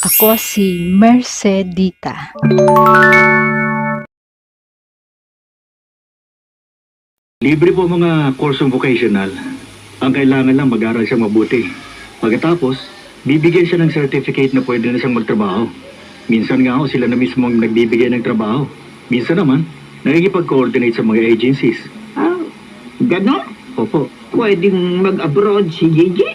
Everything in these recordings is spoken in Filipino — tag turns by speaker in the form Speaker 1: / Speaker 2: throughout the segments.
Speaker 1: Ako si Mercedita.
Speaker 2: Libre po mga kursong vocational. Ang kailangan lang mag-aral siya mabuti. Pagkatapos, bibigyan siya ng certificate na pwede na siyang magtrabaho. Minsan nga ho, sila na mismo ang nagbibigay ng trabaho. Minsan naman, nakikipag-coordinate sa mga agencies.
Speaker 3: Ah, ganon?
Speaker 2: Opo.
Speaker 3: Pwedeng mag-abroad si Gigi?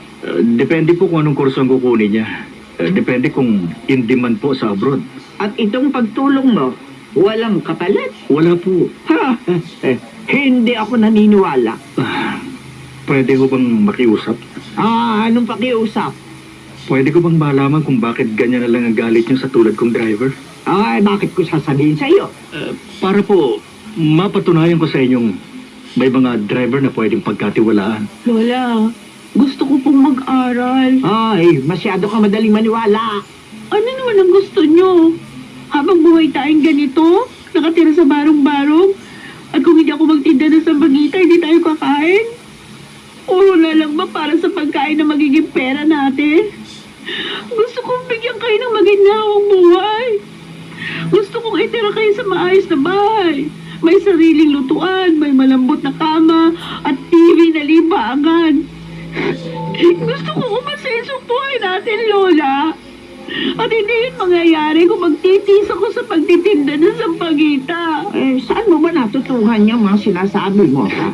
Speaker 2: Depende po kung anong kurso ang kukunin niya. Depende kung in demand po sa abroad.
Speaker 3: At itong pagtulong mo, walang kapalit?
Speaker 2: Wala po.
Speaker 3: Ha! Hindi ako naniniwala.
Speaker 2: Pwede ko bang makiusap?
Speaker 3: Anong pakiusap?
Speaker 2: Pwede ko bang malaman kung bakit ganyan na lang ang galit niyo sa tulad kong driver?
Speaker 3: Ay, bakit ko sasabihin sa iyo?
Speaker 2: Para po, mapatunayan ko sa inyong may mga driver na pwedeng pagkatiwalaan.
Speaker 4: Lola, gusto ko pong mag-aral.
Speaker 3: Ay, masyado ka madaling maniwala.
Speaker 4: Ano naman ang gusto nyo? Habang buhay tayong ganito, nakatira sa barong-barong, at kung hindi ako magtinda ng sambagita, hindi tayo kakain? Puro na lang ba para sa pagkain na magiging pera natin? Gusto kong bigyan kayo ng maginhawang buhay. Gusto kong itira kayo sa maayos na bahay. May sariling lutuan, may malambot na kama, at TV na libangan. Gusto ko umasenso ang buhay natin, Lola. At hindi yun mangyayari kung magtitis ako sa pagtitinda ng sampagita.
Speaker 3: Saan mo ba natutuhan yung mga sinasabi mo? Ha?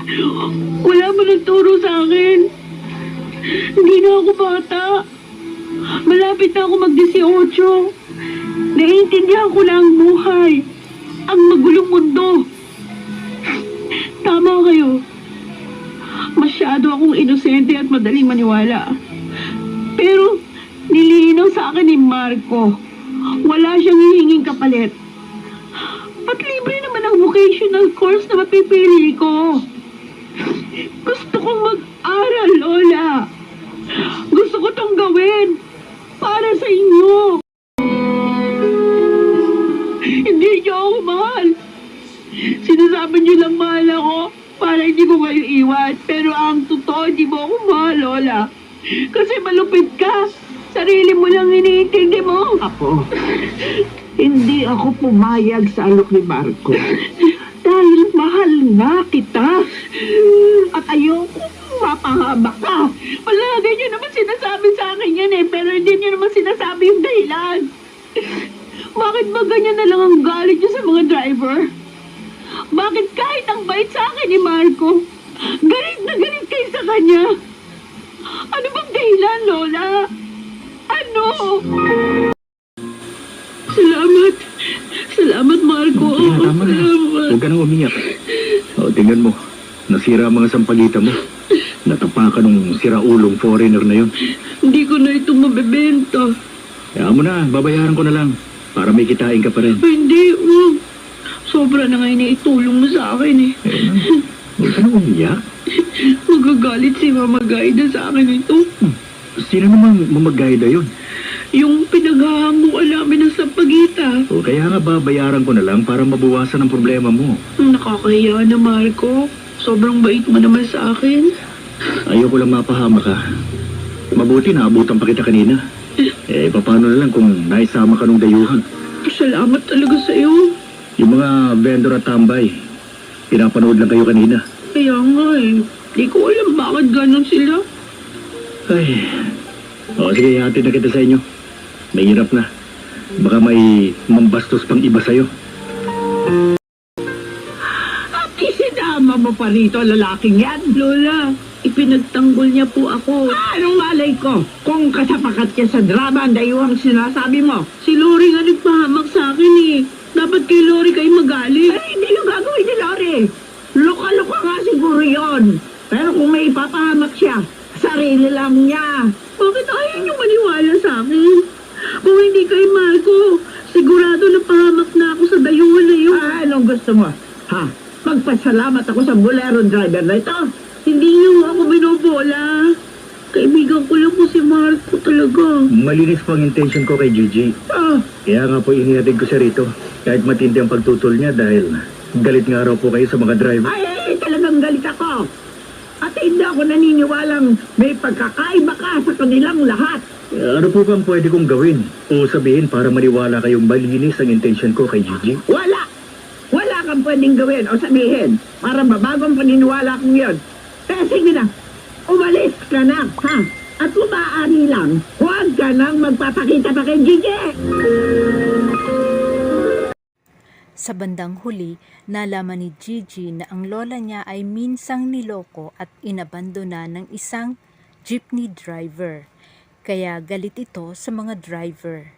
Speaker 4: Wala mo nagturo sa akin. Hindi na ako bata. Malapit na ako mag-18. Naiintindihan ko na ang buhay. Ang magulong mundo. Tama kayo. Masyado akong inosente at madaling maniwala. Pero nilinaw sa akin ni Marco, wala siyang hihinging kapalit. At libre naman ang vocational course na mapipili ko. Gusto kong mag-aral, Lola. Gusto ko tong gawin para sa inyo. Hindi niyo ako mahal. Sinasabi niyo lang mahal ako para hindi ko kayo iwan. Pero ang totoo, hindi mo ako mahal, Lola. Kasi malupit ka. Sarili mo lang iniintindi mo.
Speaker 3: Ako, hindi ako pumayag sa alok ni Marco. Dahil mahal nga kita. At ayoko mapahaba ka.
Speaker 4: Palagay niyo naman sinasabi sa akin yan eh. Pero hindi niyo naman sinasabi yung dahilan. Bakit ba ganyan na lang ang galit niyo sa mga driver? Bakit kahit ang bait sa akin ni Marco, galit na galit kayo sa kanya? Ano bang dahilan, Lola? Ano? Salamat. Salamat, Marco.
Speaker 2: Sige na, tama na.
Speaker 4: Salamat.
Speaker 2: Huwag ka nang umiyak. Tingnan mo. Nasira ang mga sampagita mo. Natapa ka nung siraulong foreigner na yun.
Speaker 4: Hindi ko na ito mabebenta.
Speaker 2: Kaya mo na, babayaran ko na lang. Para may kitain ka pa rin.
Speaker 4: Hindi, wag. Sobra na nga iniitulong mo sa akin eh.
Speaker 2: Huwag ka nang umiyak.
Speaker 4: Magagalit si Mama Gaida sa akin ito.
Speaker 2: Sino namang mamagayda yun?
Speaker 4: Yung pinaghahanguan namin ng sampagita.
Speaker 2: Kaya nga babayaran ko na lang para mabawasan ang problema mo.
Speaker 4: Nakakahiya na, Marco. Sobrang bait mo naman sa akin.
Speaker 2: Ayoko lang mapahama ka. Mabuti naabutan pa kita kanina. Paano na lang kung naisama ka nung dayuhan?
Speaker 4: Salamat talaga sa iyo.
Speaker 2: Yung mga vendor at tambay, pinapanood lang kayo kanina.
Speaker 4: Kaya nga eh. Di ko alam bakit ganon sila.
Speaker 2: Ay, sige, hatid na kita sa inyo. Mahirap na. Baka may mambastos pang iba sa'yo.
Speaker 3: At isinama mo pa rito lalaking yan?
Speaker 4: Lola, ipinagtanggol niya po ako.
Speaker 3: Anong malay ko? Kung kasapakat ka sa drama, ang dayuhang sinasabi mo.
Speaker 4: Si Lori nga nagpahamak sa akin eh. Dapat kay Lori kayo magalit.
Speaker 3: Ay, hindi yung gagawin ni Lori. Luka-luka nga siguro yun. Pero kung may ipapahamak siya, sarili lang niya.
Speaker 4: Bakit ayaw niyo maniwala sa akin? Kung hindi kay Marco, sigurado na pahamak na ako sa dayuhan na yun.
Speaker 3: Anong gusto mo? Ha? Magpasalamat ako sa bolero driver na ito.
Speaker 4: Hindi niyo ako binobola. Kaibigan ko lang po si Marco talaga.
Speaker 2: Malinis po ang intention ko kay Gigi. Kaya nga po inihatid ko siya rito. Kahit matindi ang pagtutol niya dahil galit nga raw po kayo sa mga driver.
Speaker 3: Ay, talagang galit ako. At hindi ako naniniwalang may pagkakaiba ka sa kanilang lahat.
Speaker 2: Ano po bang pwede kong gawin? O sabihin para maniwala kayong malinis ang intention ko kay Gigi?
Speaker 3: Wala! Wala kang pwedeng gawin o sabihin para mabagong paniniwala kong yun. Kaya sige na, umalis ka na, ha? At kung maaari lang, huwag ka nang magpapakita pa kay Gigi!
Speaker 1: Sa bandang huli, nalaman ni Gigi na ang lola niya ay minsang niloko at inabandona ng isang jeepney driver. Kaya galit ito sa mga driver.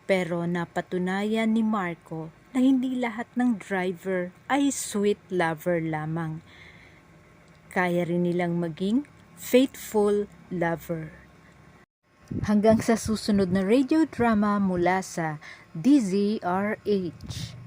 Speaker 1: Pero napatunayan ni Marco na hindi lahat ng driver ay sweet lover lamang. Kaya rin nilang maging faithful lover. Hanggang sa susunod na radio drama mula sa DZRH.